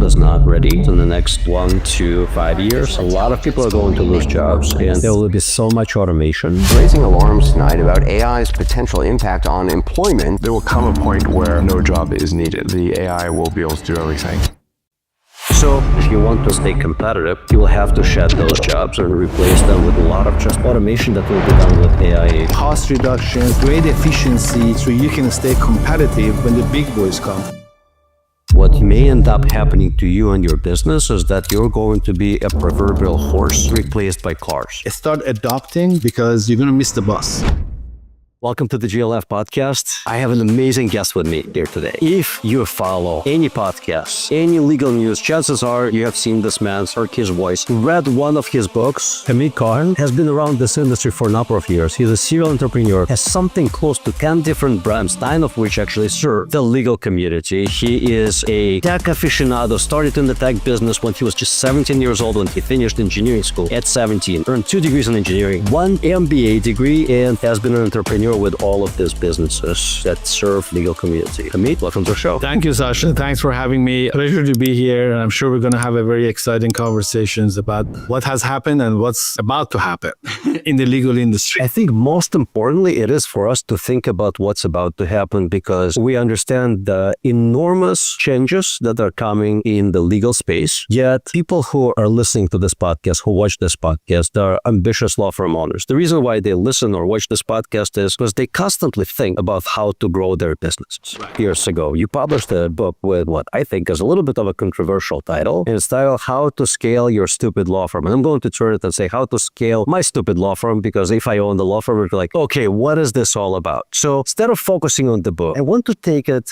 world is not ready in the next 1 to 5 years, a lot of people are going to lose jobs, and there will be so much automation. Raising alarms tonight about AI's potential impact on employment. There will come a point where no job is needed. The AI will be able to do everything. So if you want to stay competitive, you will have to shed those jobs and replace them with a lot of just automation that will be done with AI. Cost reductions, great efficiency, so you can stay competitive when the big boys come. What may end up happening to you and your business is that you're going to be a proverbial horse replaced by cars. Start adopting because you're going to miss the bus. Welcome to the GLF podcast. I have an amazing guest with me here today. If you follow any podcasts, any legal news, chances are you have seen this man, heard his voice, read one of his books. Hamid Kohan has been around this industry for a number of years. He's a serial entrepreneur, has something close to 10 different brands, 9 of which actually serve the legal community. He is a tech aficionado, started in the tech business when he was just 17 years old when he finished engineering school at 17, earned 2 degrees in engineering, 1 MBA degree, and has been an entrepreneur with all of these businesses that serve legal community. Hamid, welcome to the show. Thank you, Sasha. Thanks for having me. Pleasure to be here. And I'm sure we're going to have a very exciting conversations about what has happened and what's about to happen in the legal industry. I think most importantly, it is for us to think about what's about to happen because we understand the enormous changes that are coming in the legal space. Yet people who are listening to this podcast, who watch this podcast, are ambitious law firm owners. The reason why they listen or watch this podcast is because they constantly think about how to grow their businesses. Right. Years ago, you published a book with what I think is a little bit of a controversial title. And it's titled How to Scale Your Stupid Law Firm. And I'm going to turn it and say how to scale my stupid law firm, because if I own the law firm, it'd be like, okay, what is this all about? So instead of focusing on the book, I want to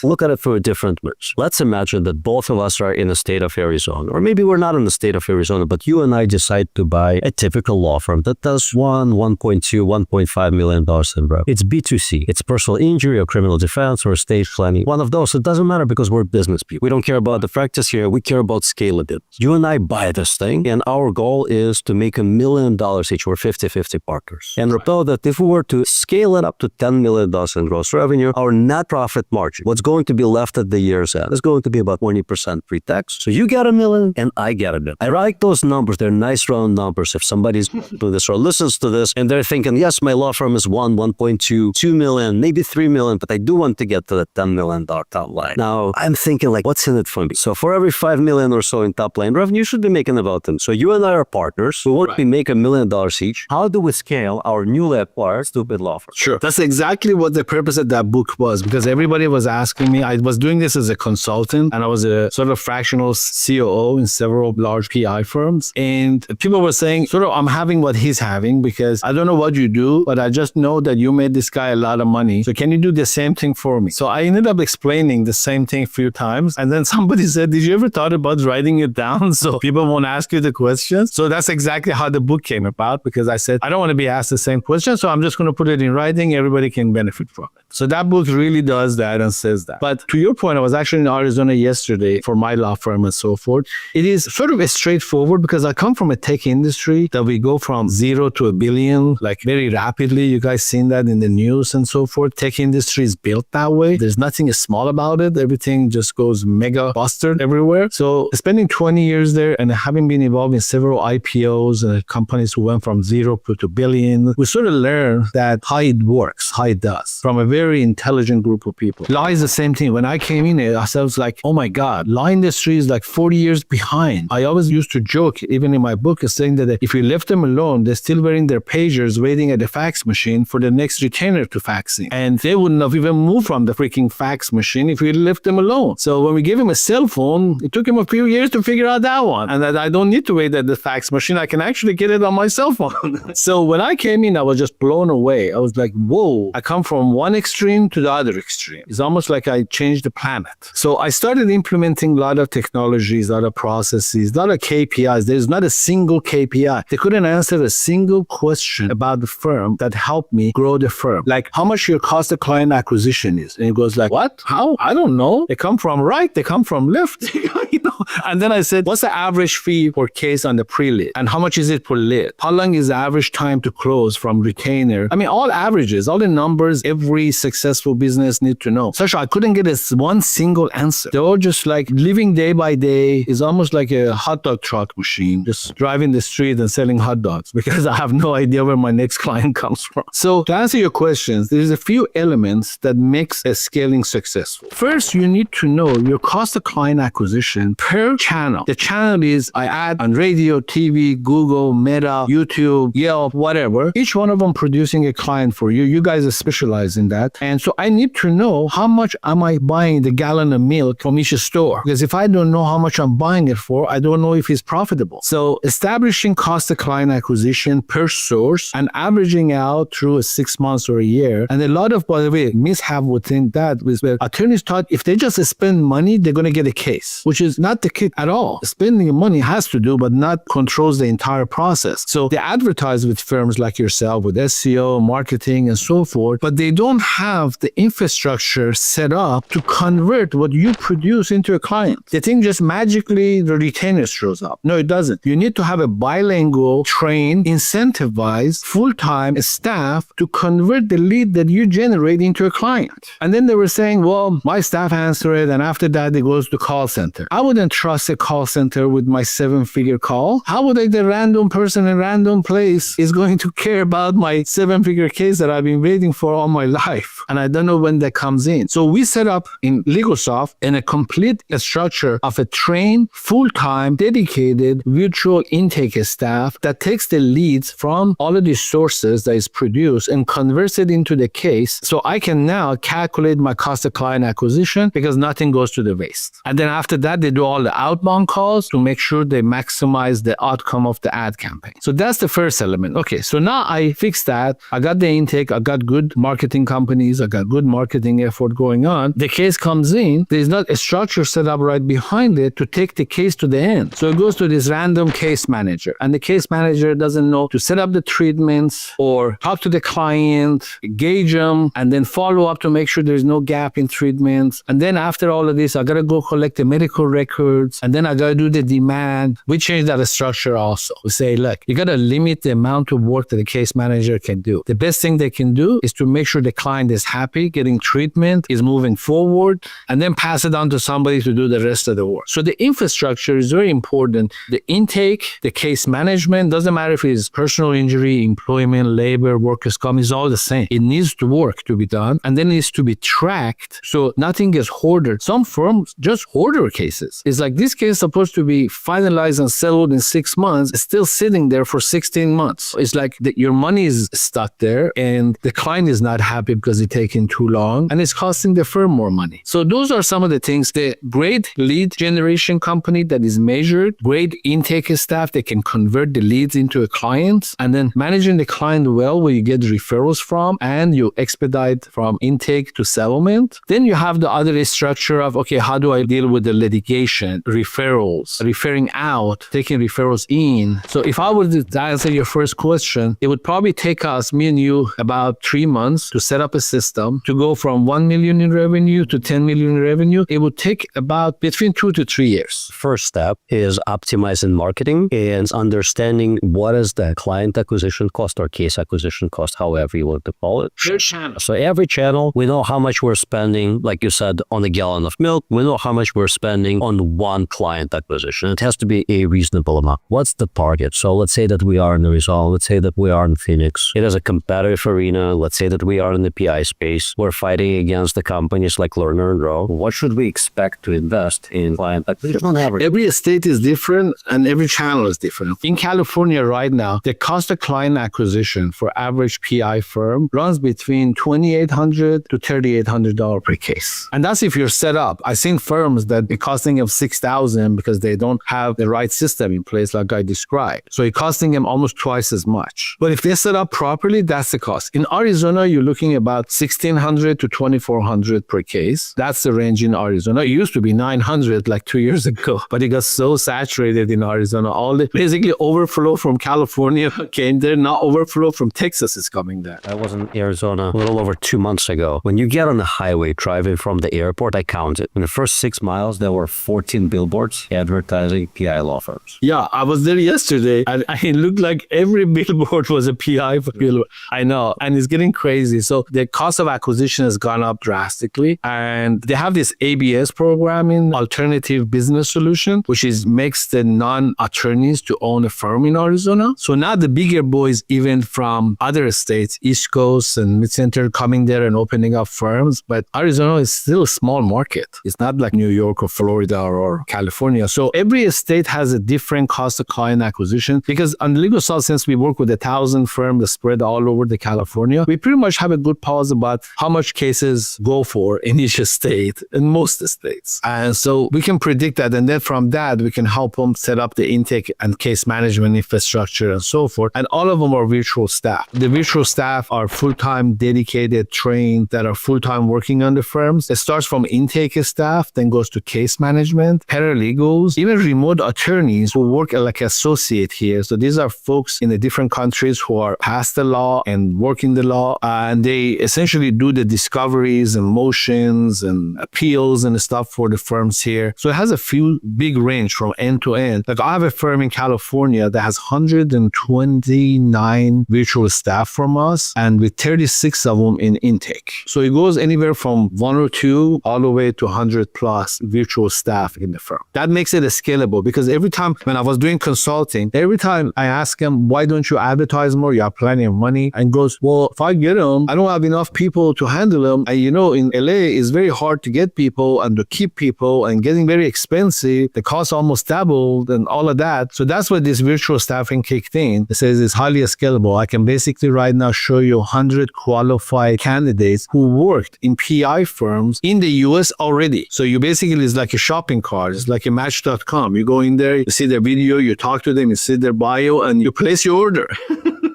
look at it through a different lens. Let's imagine that both of us are in the state of Arizona, or maybe we're not in the state of Arizona, but you and I decide to buy a typical law firm that does $1.2, $1.5 million in revenue. It's B2C. It's personal injury or criminal defense or estate planning. One of those. It doesn't matter because we're business people. We don't care about the practice here. We care about scalability. You and I buy this thing, and our goal is to make $1 million each. We're 50-50 partners. And recall that if we were to scale it up to $10 million in gross revenue, our net profit margin, what's going to be left at the year's end, is going to be about 20% pre-tax. So you get $1 million and I get $1 million. I like those numbers. They're nice round numbers. If somebody's doing this or listens to this and they're thinking, yes, my law firm is 1.2, 2 million, maybe 3 million, but I do want to get to the $10 million top line. Now, I'm thinking like, what's in it for me? So for every 5 million or so in top line revenue, you should be making about $10. So you and I are partners. We want to make $1 million each. How do we scale our newly acquired stupid law firm? Sure. That's exactly what the purpose of that book was, because everybody was asking me. I was doing this as a consultant, and I was a sort of fractional COO in several large PI firms. And people were saying, sort of, I'm having what he's having because I don't know what you do, but I just know that you made this guy a lot of money. So can you do the same thing for me? So I ended up explaining the same thing a few times. And then somebody said, did you ever thought about writing it down so people won't ask you the questions? So that's exactly how the book came about, because I said, I don't want to be asked the same question. So I'm just going to put it in writing. Everybody can benefit from it. So that book really does that and says that. But to your point, I was actually in Arizona yesterday for my law firm and so forth. It is sort of a straightforward because I come from a tech industry that we go from 0 to $1 billion, like very rapidly. You guys seen that in the news and so forth. Tech industry is built that way. There's nothing small about it. Everything just goes mega buster everywhere. So spending 20 years there and having been involved in several IPOs and companies who went from 0 to $1 billion, we sort of learn that how it works, how it does, from a very intelligent group of people. Law is the same thing. When I came in, I was like, oh my God, law industry is like 40 years behind. I always used to joke, even in my book, saying that if you left them alone, they're still wearing their pagers waiting at the fax machine for the next retainer to faxing. And they wouldn't have even moved from the freaking fax machine if we left them alone. So when we gave him a cell phone, it took him a few years to figure out that one. And that I don't need to wait at the fax machine. I can actually get it on my cell phone. So when I came in, I was just blown away. I was like, whoa, I come from one extreme to the other extreme. It's almost like I changed the planet. So I started implementing a lot of technologies, a lot of processes, a lot of KPIs. There's not a single KPI. They couldn't answer a single question about the firm that helped me grow the firm. Like, how much your cost of client acquisition is. And he goes like, what? How? I don't know. They come from right. They come from left. You know? And then I said, what's the average fee per case on the pre-lead? And how much is it per lead? How long is the average time to close from retainer? I mean, all averages, all the numbers every successful business need to know. Sasha, I couldn't get one single answer. They're all just like living day by day is almost like a hot dog truck machine, just driving the street and selling hot dogs because I have no idea where my next client comes from. So to answer your questions, there's a few elements that makes a scaling successful. First, you need to know your cost of client acquisition per channel. The channel is I ad on radio, TV, Google, Meta, YouTube, Yelp, whatever. Each one of them producing a client for you. You guys are specialized in that. And so I need to know how much am I buying the gallon of milk from each store. Because if I don't know how much I'm buying it for, I don't know if it's profitable. So establishing cost of client acquisition per source and averaging out through 6 months or a year. And a lot of, by the way, mishap within that was where attorneys thought if they just spend money, they're going to get a case, which is not the case at all. Spending money has to do, but not controls the entire process. So they advertise with firms like yourself with SEO, marketing, and so forth, but they don't have the infrastructure set up to convert what you produce into a client. They think just magically the retainer shows up. No, it doesn't. You need to have a bilingual, trained, incentivized, full-time staff to convert the lead that you generate into a client. And then they were saying, well, my staff answer it, and after that, it goes to call center. I wouldn't trust a call center with my 7-figure call. How would the random person in a random place is going to care about my 7-figure case that I've been waiting for all my life? And I don't know when that comes in. So we set up in LegalSoft in a complete structure of a trained, full-time, dedicated virtual intake staff that takes the leads from all of these sources that is produced and converts it into the case. So I can now calculate my cost of client acquisition because nothing goes to the waste. And then after that, they do all the outbound calls to make sure they maximize the outcome of the ad campaign. So that's the first element. Okay, so now I fixed that. I got the intake. I got good marketing companies. I got good marketing effort going on. The case comes in. There's not a structure set up right behind it to take the case to the end. So it goes to this random case manager. And the case manager doesn't know to set up the treatments or talk to the client, gauge them, and then follow up to make sure there's no gap in treatments. And then after all of this, I got to go collect the medical records. And then I got to do the demand. We change that structure also. We say, look, you got to limit the amount of work that the case manager can do. The best thing they can do is to make sure the client is happy, getting treatment, is moving forward, and then pass it on to somebody to do the rest of the work. So the infrastructure is very important. The intake, the case management, doesn't matter if it's personal injury, employment, labor, workers' comp, is all the same. It needs to work to be done, and then it needs to be tracked so nothing gets hoarded. Some firms just hoarder cases. It's like this case is supposed to be finalized and settled in 6 months, it's still sitting there for 16 months. It's like your money is stuck there and the client is not happy because it's taking too long and it's costing the firm more money. So those are some of the things. The great lead generation company that is measured, great intake staff that can convert the leads into a client, and then managing the client well where you get referrals from and you expedite from intake to settlement. Then you have the other structure of, okay, how do I deal with the litigation, referrals, referring out, taking referrals in. So if I were to answer your first question, it would probably take us, me and you, about 3 months to set up a system to go from 1 million in revenue to 10 million in revenue. It would take about between 2 to 3 years. First step is optimizing marketing and understanding what is the client acquisition cost or case acquisition cost, however you want to call it. Per channel. So every channel, we know how much we're spending, like you said, on a gallon of milk. We know how much we're spending on one client acquisition. It has to be a reasonable amount. What's the target? So let's say that we are in Arizona. Let's say that we are in Phoenix. It is a competitive arena. Let's say that we are in the PI space. We're fighting against the companies like Lerner and Rowe. What should we expect to invest in client acquisition on average? Every state is different and every channel is different. In California right now, the cost of client acquisition for average PI firm runs between $2,800 to $3,800 per case. And that's if you're set up. I've seen firms that it's costing them $6,000 because they don't have the right system in place like I described. So it's costing them almost twice as much. But if they're set up properly, that's the cost. In Arizona, you're looking about $1,600 to $2,400 per case. That's the range in Arizona. It used to be $900 like 2 years ago, but it got so saturated in Arizona. All the basically overflow from California came there. Now overflow from Texas is coming there. I was in Arizona a little over 2 months ago. When you get on the highway driving from the airport, I counted. In the first 6 miles, there were 14 billboards advertising PI law firms. Yeah, I was there yesterday and it looked like every billboard was a PI for billboard. I know, and it's getting crazy. So the cost of acquisition has gone up drastically, and they have this ABS program in Alternative Business Solution, which is makes the non-attorneys to own a firm in Arizona. So now the bigger boys, even from other states, East Coast and Mid-Center, coming there and opening up firms. But Arizona is still a small market. It's not like New York or Florida or California. So every state has a different cost of client acquisition, because on the legal side, since we work with 1,000 firms that spread all over the California, we pretty much have a good pulse about how much cases go for in each state, in most states. And so we can predict that. And then from that, we can help them set up the intake and case management infrastructure and so forth. And all of them are virtual staff. The virtual staff are full-time, dedicated, trained, that are full-time working on the firms. It starts from intake staff, then goes to case management, paralegals, even remote attorneys who work like associate here. So these are folks in the different countries who are past the law and work in the law. And they essentially do the discoveries and motions and appeals and stuff for the firms here. So it has a few big range from end to end. Like I have a firm in California that has 129 virtual staff from us, and with 36 of them in intake. So it goes anywhere from 1 or 2 all the way to 100 plus virtual staff in the firm. That makes it scalable, because every time when I was doing consulting, every time I ask him, why don't you advertise more? You have plenty of money. And goes, well, if I get them, I don't have enough people to handle them. And you know, in LA, it's very hard to get people and to keep people, and getting very expensive. The cost almost doubled and all of that. So that's where this virtual staffing kicked in. It says it's highly scalable. I can basically right now show you 100 qualified candidates who worked in PI firms in the US already. So you basically, it's like a shopping cart. It's like a Match.com. You go in there, you see their video, you talk to them, you see their bio, and you place your order.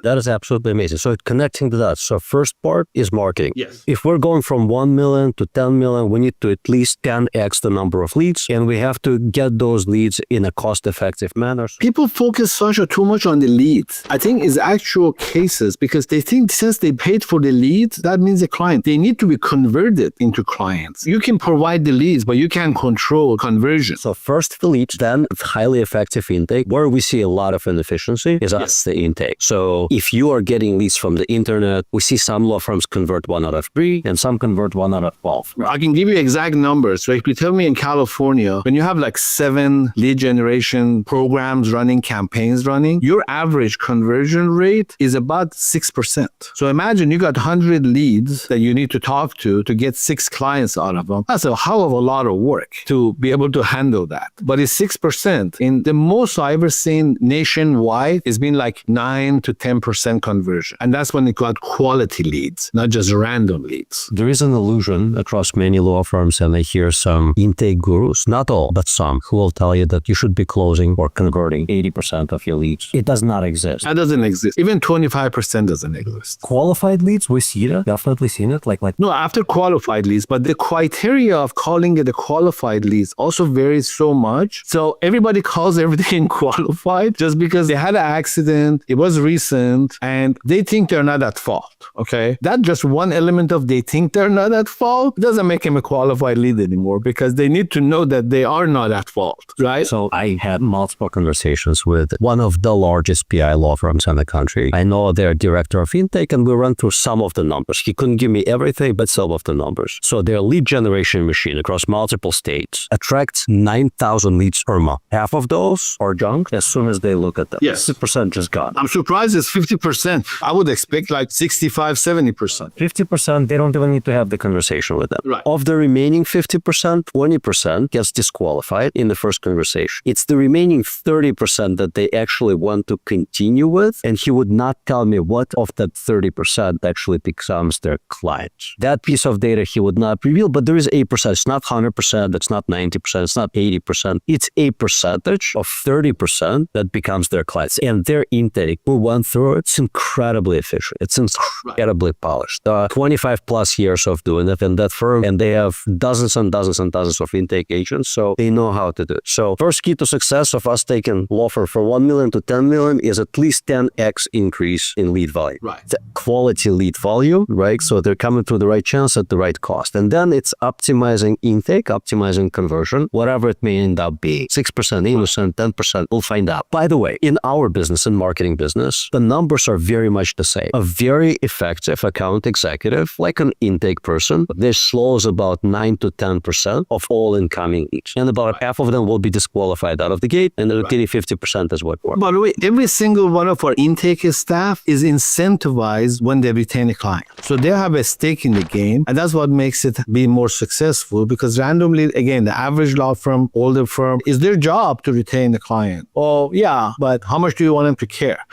That is absolutely amazing. So connecting to that. So first part is marketing. Yes. If we're going from 1 million to 10 million, we need to at least 10x the number of leads, and we have to get those leads in a cost-effective manner. People focus, Sasha, too much on the leads. I think it's actual cases, because they think since they paid for the leads, that means a client. They need to be converted into clients. You can provide the leads, but you can't control conversion. So first the leads, then highly effective intake. Where we see a lot of inefficiency is the intake. So if you are getting leads from the internet, we see some law firms convert 1 out of 3 and some convert 1 out of 12. I can give you exact numbers. So if you tell me in California, when you have like 7 lead generation programs running, campaigns running, your average conversion rate is about 6%. So imagine you got 100 leads that you need to talk to get 6 clients out of them. That's a hell of a lot of work to be able to handle that. But it's 6%. In the most I've ever seen nationwide, it's been like 9 to 10% conversion. And that's when it got quality leads, not just random leads. There is an illusion across many law firms, and I hear some intake gurus, not all, but some, who will tell you that you should be closing or converting 80% of your leads. It does not exist. That doesn't exist. Even 25% doesn't exist. Qualified leads, we see that. Definitely seen it. Like No, after qualified leads, but the criteria of calling it a qualified leads also varies so much. So everybody calls everything qualified just because they had an accident, it was recent, and they think they're not at fault. Okay. That just one element of they think they're not at fault doesn't make him a qualified lead anymore, because they need to know that they are not at fault. Right. So I had multiple conversations with one of the largest PI law firms in the country. I know their director of intake, and we ran through some of the numbers. He couldn't give me everything, but some of the numbers. So their lead generation machine across multiple states attracts 9,000 leads per month. Half of those are junk as soon as they look at them. Yes. 50% just gone. I'm surprised it's 50%. I would expect like 65, 70%. 50%, they don't even need to have the conversation with them. Right. Of the remaining 50%, 20% gets disqualified in the first conversation. It's the remaining 30% that they actually want to continue with, and he would not tell me what of that 30% actually becomes their client. That piece of data he would not reveal, but there is a percent. It's not 100%, it's not 90%, it's not 80%. It's a percentage of 30% that becomes their clients. And their intake, for 1/3 entrepreneur, it's incredibly efficient. It's incredibly polished. 25 plus years of doing it in that firm, and they have dozens and dozens and dozens of intake agents, so they know how to do it. So first key to success of us taking law firm from 1 million to 10 million is at least 10x increase in lead volume. Right. The quality lead volume, right? So they're coming through the right channels at the right cost. And then it's optimizing intake, optimizing conversion, whatever it may end up being. 6%, 8%, 10%, we'll find out. By the way, in our business, in marketing business, the numbers are very much the same. A very effective account executive, like an intake person, their slow is about 9 to 10% of all incoming leads. And about half of them will be disqualified out of the gate, and the remaining 50% is what works. By the way, every single one of our intake staff is incentivized when they retain a client. So they have a stake in the game, and that's what makes it be more successful, because randomly, again, the average law firm, older firm, is their job to retain the client. Oh, yeah, but how much do you want them to care?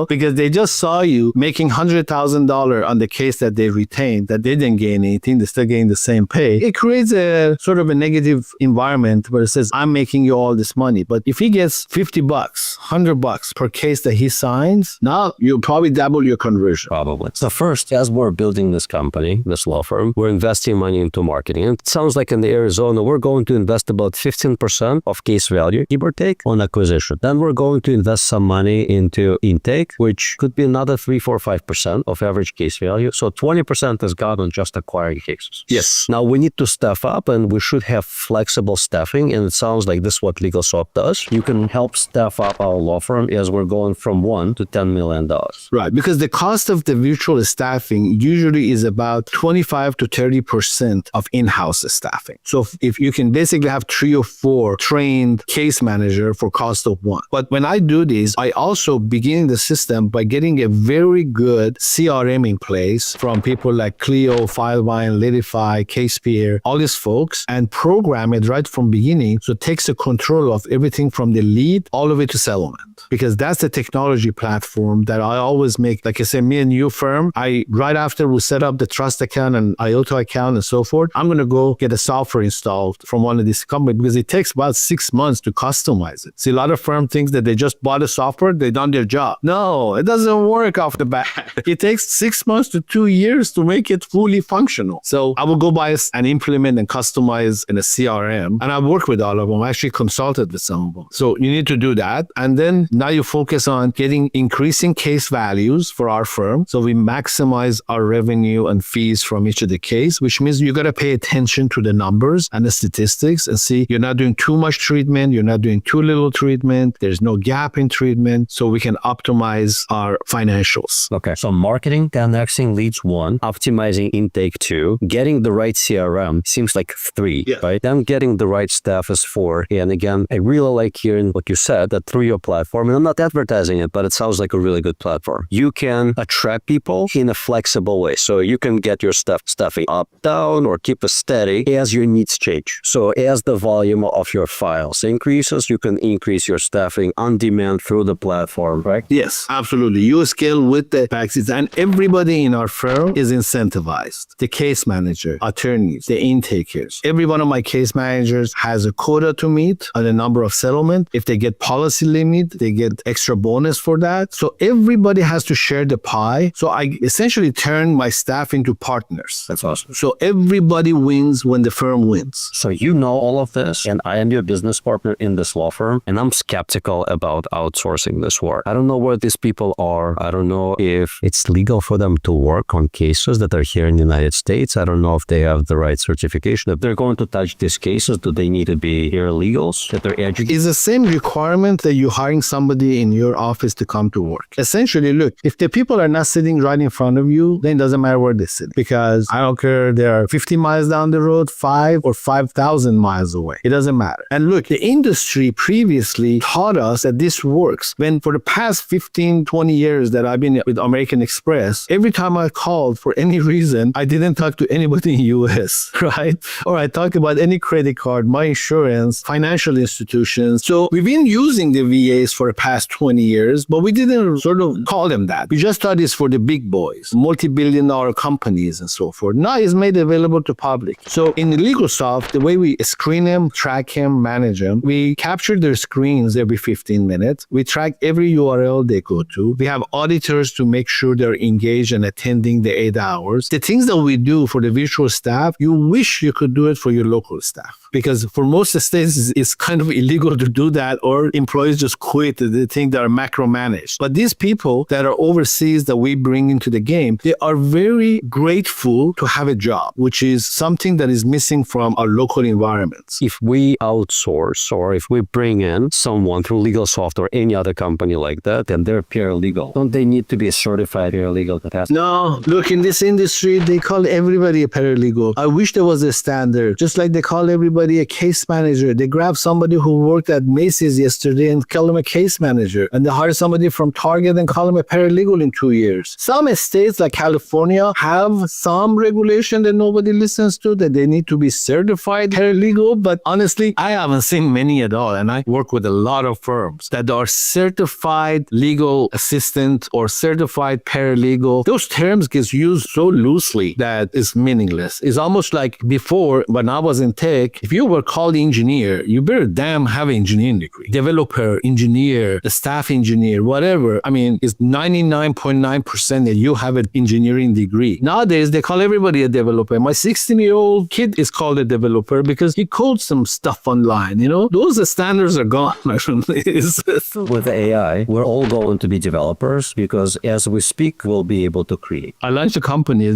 Because they just saw you making $100,000 on the case that they retained, that they didn't gain anything, they still gain the same pay. It creates a sort of a negative environment where it says, I'm making you all this money. But if he gets $50, $100 per case that he signs, now you'll probably double your conversion. Probably. So first, as we're building this company, this law firm, we're investing money into marketing. And it sounds like in the Arizona, we're going to invest about 15% of case value, give or take, on acquisition. Then we're going to invest some money into intake, which could be another 3, 4, 5% of average case value. So 20% is gone on just acquiring cases. Yes. Now we need to staff up, and we should have flexible staffing. And it sounds like this is what LegalSwap does. You can help staff up our law firm as we're going from $1 to $10 million. Right. Because the cost of the virtual staffing usually is about 25 to 30% of in-house staffing. So if you can basically have 3 or 4 trained case manager for cost of 1. But when I do this, I also begin the system by getting a very good CRM in place from people like Clio, Filevine, Litify, CasePeer, all these folks, and program it right from beginning. So it takes the control of everything from the lead all the way to settlement. Because that's the technology platform that I always make. Like I said, me and you firm, right after we set up the trust account and IOTA account and so forth, I'm going to go get a software installed from one of these companies, because it takes about 6 months to customize it. See, a lot of firm thinks that they just bought a software, they done their job. No, it doesn't work off the bat. It takes 6 months to 2 years to make it fully functional. So I will go buy and implement and customize in a CRM, and I work with all of them. I actually consulted with some of them. So you need to do that. And then now you focus on getting increasing case values for our firm. So we maximize our revenue and fees from each of the case, which means you got to pay attention to the numbers and the statistics and see you're not doing too much treatment, you're not doing too little treatment, there's no gap in treatment, so we can optimize our financials. Okay. So marketing, 10xing leads 1, optimizing intake 2, getting the right CRM seems like 3, Yes. right? Then getting the right staff is 4. And again, I really like hearing what you said, that through your platform, and I'm not advertising it, but it sounds like a really good platform. You can attract people in a flexible way. So you can get your staffing up, down, or keep it steady as your needs change. So as the volume of your files increases, you can increase your staffing on demand through the platform, right? Yes, absolutely. You scale with the taxes, and everybody in our firm is incentivized. The case manager, attorneys, the intakers. Every one of my case managers has a quota to meet on the number of settlement. If they get policy limit, they get extra bonus for that. So everybody has to share the pie. So I essentially turn my staff into partners. That's awesome. So everybody wins when the firm wins. So you know all of this, and I am your business partner in this law firm, and I'm skeptical about outsourcing this work. I don't know where these people are. I don't know if it's legal for them to work on cases that are here in the United States. I don't know if they have the right certification. If they're going to touch these cases, do they need to be here legals, that they're educated? It's the same requirement that you're hiring somebody in your office to come to work. Essentially, look, if the people are not sitting right in front of you, then it doesn't matter where they sit. Because I don't care, they are 50 miles down the road, 5 or 5,000 miles away. It doesn't matter. And look, the industry previously taught us that this works. When for the past 15, 20 years that I've been with American Express, every time I called for any reason, I didn't talk to anybody in US, right? Or I talked about any credit card, my insurance, financial institutions. So we've been using the DBAs for the past 20 years, but we didn't sort of call them that. We just thought it's for the big boys, multi-billion-dollar companies and so forth. Now it's made available to public. So in LegalSoft, the way we screen them, track them, manage them, we capture their screens every 15 minutes. We track every URL they go to. We have auditors to make sure they're engaged and attending the 8 hours. The things that we do for the virtual staff, you wish you could do it for your local staff. Because for most states, it's kind of illegal to do that, or employees just quit. They think they're macro-managed. But these people that are overseas that we bring into the game, they are very grateful to have a job, which is something that is missing from our local environments. If we outsource or if we bring in someone through LegalSoft or any other company like that, and they're paralegal, don't they need to be a certified paralegal capacity? No, look, in this industry, they call everybody a paralegal. I wish there was a standard, just like they call everybody a case manager. They grab somebody who worked at Macy's yesterday and call him a case manager. And they hire somebody from Target and call him a paralegal in 2 years. Some states like California have some regulation that nobody listens to, that they need to be certified paralegal. But honestly, I haven't seen many at all. And I work with a lot of firms that are certified legal assistant or certified paralegal. Those terms get used so loosely that it's meaningless. It's almost like before, when I was in tech, if you were called engineer, you better damn have an engineering degree. Developer, engineer, staff engineer, whatever. I mean, it's 99.9% that you have an engineering degree. Nowadays, they call everybody a developer. My 16-year-old kid is called a developer because he codes some stuff online, you know? Those standards are gone. With AI, we're all going to be developers because as we speak, we'll be able to create. I launched a company,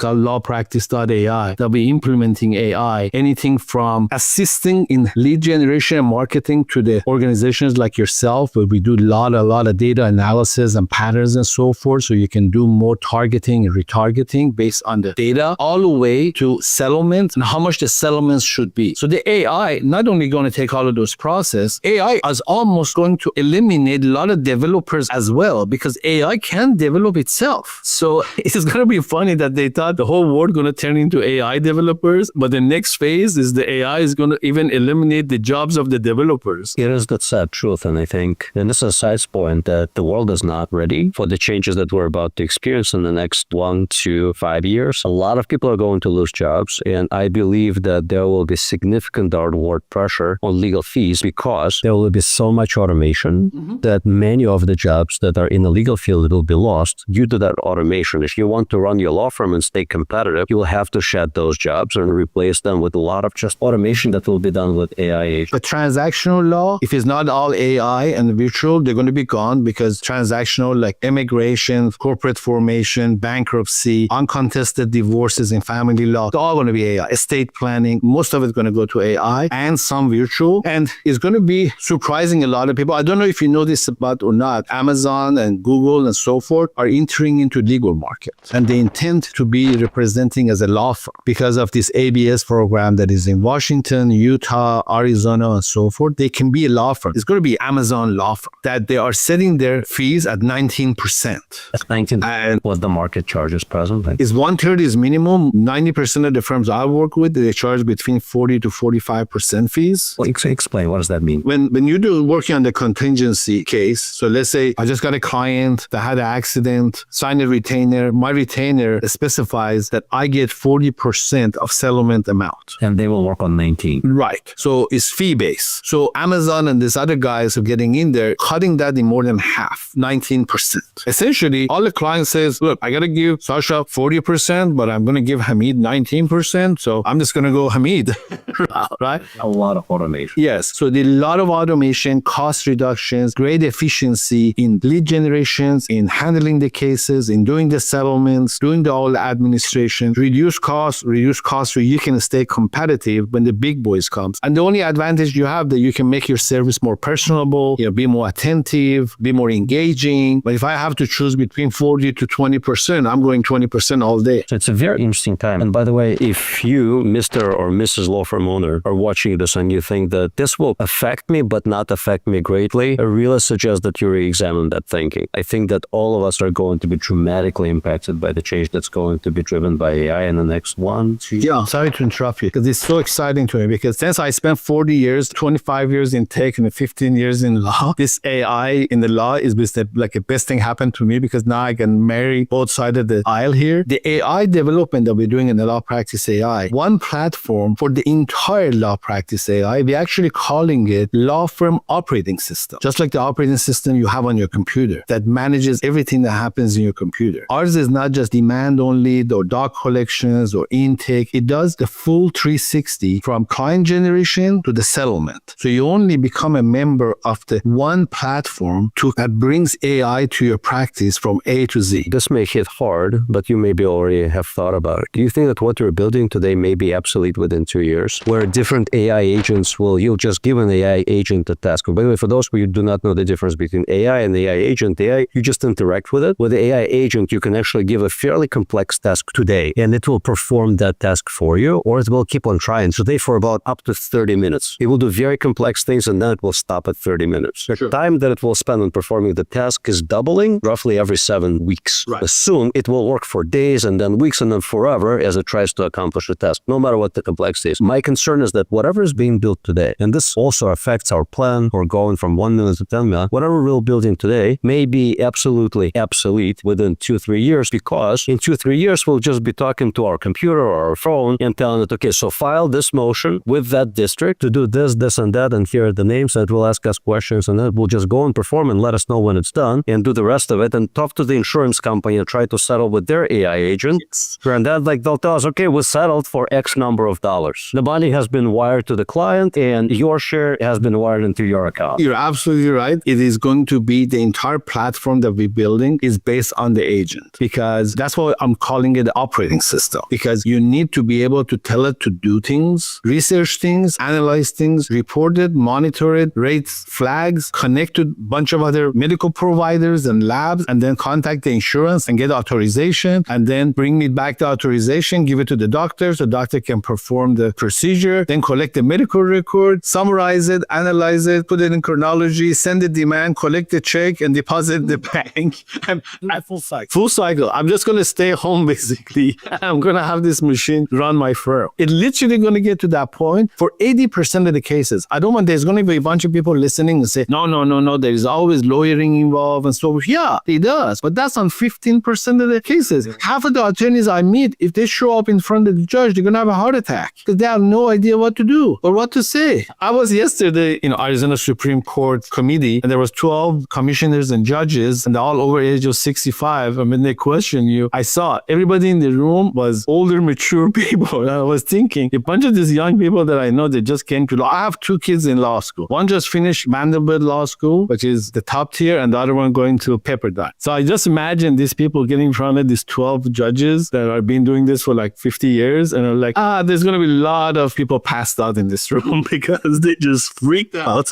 called lawpractice.ai, that we implementing AI, anything from assisting in lead generation and marketing to the organizations like yourself, where we do a lot of data analysis and patterns and so forth, so you can do more targeting and retargeting based on the data, all the way to settlement and how much the settlements should be. So the AI not only going to take all of those process, AI is almost going to eliminate a lot of developers as well, because AI can develop itself. So it's going to be funny that they thought the whole world going to turn into AI developers, but the next phase is the AI is going to even eliminate the jobs of the developers. It is the sad truth, and I think, and this is a side point, that the world is not ready for the changes that we're about to experience in the next 1 to 5 years. A lot of people are going to lose jobs, and I believe that there will be significant downward pressure on legal fees because there will be so much automation that many of the jobs that are in the legal field will be lost due to that automation. If you want to run your law firm and stay competitive, you will have to shed those jobs and replace them with a lot of just automation that will be done with AI. But transactional law, if it's not all AI and virtual, they're going to be gone, because transactional, like immigration, corporate formation, bankruptcy, uncontested divorces in family law, they're all going to be AI. Estate planning, most of it's going to go to AI and some virtual. And it's going to be surprising a lot of people. I don't know if you know this about or not. Amazon and Google and so forth are entering into legal market, and they intend to be representing as a law firm because of this ABS program that is in Washington, Utah, Arizona, and so forth. They can be a law firm. It's going to be Amazon law firm that they are setting their fees at 19%. That's 19%. And what the market charges presently is 1/3 is minimum. 90% of the firms I work with, they charge between 40 to 45% fees. Well, explain, what does that mean? When you do working on the contingency case, so let's say I just got a client that had an accident, signed a retainer. My retainer specifies that I get 40% of settlement amount. And they will work on 19. Right. So it's fee-based. So Amazon and these other guys are getting in there, cutting that in more than half, 19%. Essentially, all the client says, look, I got to give Sasha 40%, but I'm going to give Hamid 19%. So I'm just going to go Hamid. Right? A lot of automation. Yes. So a lot of automation, cost reductions, great efficiency in lead generations, in handling the cases, in doing the settlements, doing the all administration, reduce costs so you can stay competitive when the big boys comes. And the only advantage you have that you can make your service more personable, be more attentive, be more engaging. But if I have to choose between 40 to 20%, I'm going 20% all day. So it's a very interesting time. And by the way, if you, Mr. or Mrs. law firm owner, are watching this and you think that this will affect me but not affect me greatly, I really suggest that you re-examine that thinking. I think that all of us are going to be dramatically impacted by the change that's going to be driven by AI in the next 1, 2 years. Yeah, sorry to interrupt you, because it's so exciting to me, because since I spent 40 years, 25 years in tech and 15 years years in law, this AI in the law is like the best thing happened to me because now I can marry both sides of the aisle here. The AI development that we're doing in the law practice AI, one platform for the entire law practice AI, we're actually calling it law firm operating system. Just like the operating system you have on your computer that manages everything that happens in your computer. Ours is not just demand only or doc collections or intake. It does the full 360 from client generation to the settlement. So you only become a member of the one platform that brings AI to your practice from A to Z. This may hit hard, but you maybe already have thought about it. Do you think that what you're building today may be obsolete within 2 years, where different AI agents you'll just give an AI agent a task? By the way, for those who do not know the difference between AI and the AI agent, AI, you just interact with it. With the AI agent, you can actually give a fairly complex task today, and it will perform that task for you, or it will keep on trying. So for about up to 30 minutes. It will do very complex things, and then it will stop at 30 minutes. The time that it will spend on performing the task is doubling roughly every 7 weeks. Right. Soon, it will work for days and then weeks and then forever as it tries to accomplish a task, no matter what the complexity is. My concern is that whatever is being built today, and this also affects our plan for going from 1 million to 10 million, whatever we're building today may be absolutely obsolete within 2-3 years, because in 2-3 years, we'll just be talking to our computer or our phone and telling it, okay, so file this motion with that district to do this, this, and that, and here are the names, and it will ask us questions, and then we'll just go and perform and let us know when it's done and do the rest of it and talk to the insurance company and try to settle with their AI agent. And then they'll tell us, okay, we settled for X number of dollars. The money has been wired to the client and your share has been wired into your account. You're absolutely right. It is going to be the entire platform that we're building is based on the agent, because that's why I'm calling it the operating system, because you need to be able to tell it to do things, research things, analyze things, report it, monitor it, rate flags, connect to a bunch of other medical providers and labs, and then contact the insurance and get authorization, and then bring me back the authorization, give it to the doctor so the doctor can perform the procedure, then collect the medical record, summarize it, analyze it, put it in chronology, send the demand, collect the check, and deposit in the bank. And full cycle. Full cycle. I'm just going to stay home, basically. I'm going to have this machine run my firm. It's literally going to get to that point for 80% of the cases. I don't want, there's going to be a bunch of people listening and say, no, there's always lawyering involved and so. Yeah, it does. But that's on 15% of the cases. Half of the attorneys I meet, if they show up in front of the judge, they're going to have a heart attack because they have no idea what to do or what to say. I was yesterday in Arizona Supreme Court committee, and there was 12 commissioners and judges, and they're all over age of 65. And when they question you, I saw everybody in the room was older, mature people. And I was thinking, a bunch of these young people that I know, they just came to law. I have 2 kids in law school. One just finished Vanderbilt Law School, which is the top tier, and the other one going to Pepperdine. So I just imagine these people getting in front of these 12 judges that have been doing this for like 50 years, and are like, there's going to be a lot of people passed out in this room because they just freaked out.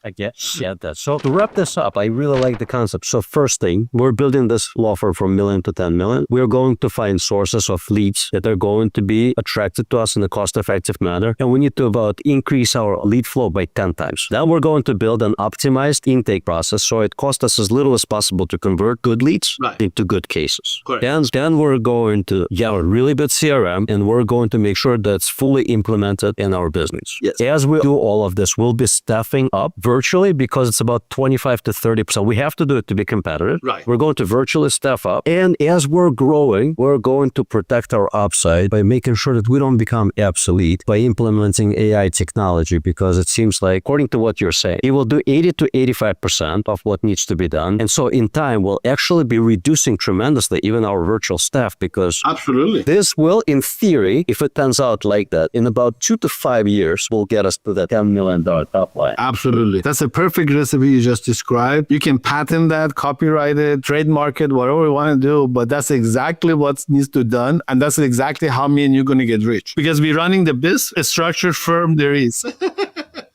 I get that. So to wrap this up, I really like the concept. So first thing, we're building this law firm from 1 million to 10 million. We're going to find sources of leads that are going to be attracted to us in a cost-effective manner. And we need to about increase our lead flow by 10 times. Then we're going to build an optimized intake process so it costs us as little as possible to convert good leads into good cases. Correct. And then we're going to get a really good CRM, and we're going to make sure that's fully implemented in our business. Yes. As we do all of this, we'll be staffing up virtually, because it's about 25 to 30%. We have to do it to be competitive. Right. We're going to virtually staff up. And as we're growing, we're going to protect our upside by making sure that we don't become obsolete by implementing AI technology, because it seems like, according to what you're saying, it will do 80 to 85% of what needs to be done. And so in time, we'll actually be reducing tremendously even our virtual staff, because Absolutely. this will, in theory, if it turns out like that, in about 2 to 5 years, will get us to that $10 million top line. Absolutely. That's a perfect recipe you just described. You can patent that, copyright it, trademark it, whatever you want to do, but that's exactly what needs to be done. And that's exactly how me and you're going to get rich. Because we're running the best structured firm there is.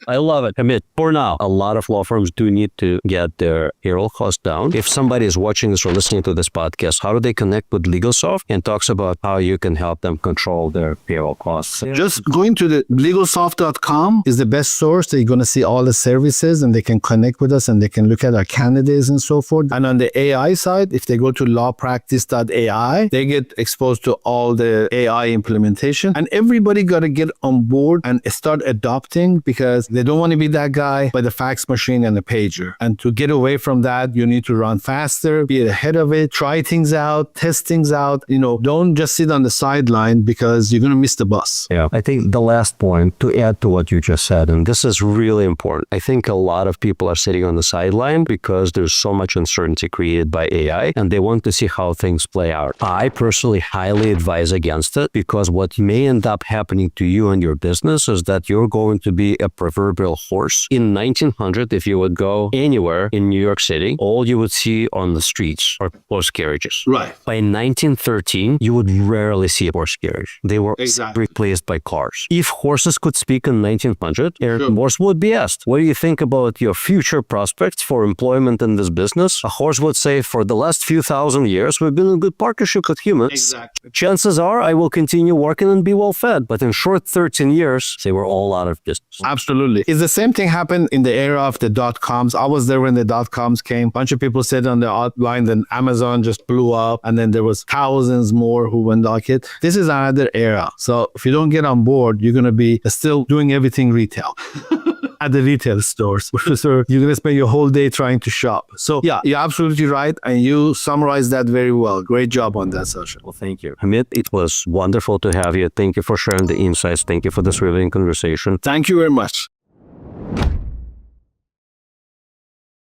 I love it. Hamid, for now, a lot of law firms do need to get their payroll costs down. If somebody is watching this or listening to this podcast, how do they connect with LegalSoft, and talks about how you can help them control their payroll costs? Just going to the legalsoft.com is the best source. They're going to see all the services, and they can connect with us, and they can look at our candidates and so forth. And on the AI side, if they go to lawpractice.ai, they get exposed to all the AI implementation. And everybody got to get on board and start adopting, because They don't want to be that guy by the fax machine and the pager. And to get away from that, you need to run faster, be ahead of it, try things out, test things out. Don't just sit on the sideline because you're going to miss the bus. Yeah. I think the last point to add to what you just said, and this is really important. I think a lot of people are sitting on the sideline because there's so much uncertainty created by AI and they want to see how things play out. I personally highly advise against it because what may end up happening to you and your business is that you're going to be a proverbial horse. In 1900, if you would go anywhere in New York City, all you would see on the streets are horse carriages. Right. By 1913, you would rarely see a horse carriage. They were replaced by cars. If horses could speak in 1900, Air Force would be asked, what do you think about your future prospects for employment in this business? A horse would say, for the last few thousand years, we've been in good partnership with humans. Exactly. Chances are I will continue working and be well fed. But in short 13 years, they were all out of business. Absolutely. It's the same thing happened in the era of the dot-coms. I was there when the dot-coms came. A bunch of people said on the outline, then Amazon just blew up. And then there was thousands more who went like it. This is another era. So if you don't get on board, you're going to be still doing everything retail. At the retail stores. So you're going to spend your whole day trying to shop. So yeah, you're absolutely right. And you summarized that very well. Great job on that, Sasha. Well, thank you. Hamid, it was wonderful to have you. Thank you for sharing the insights. Thank you for this riveting conversation. Thank you very much.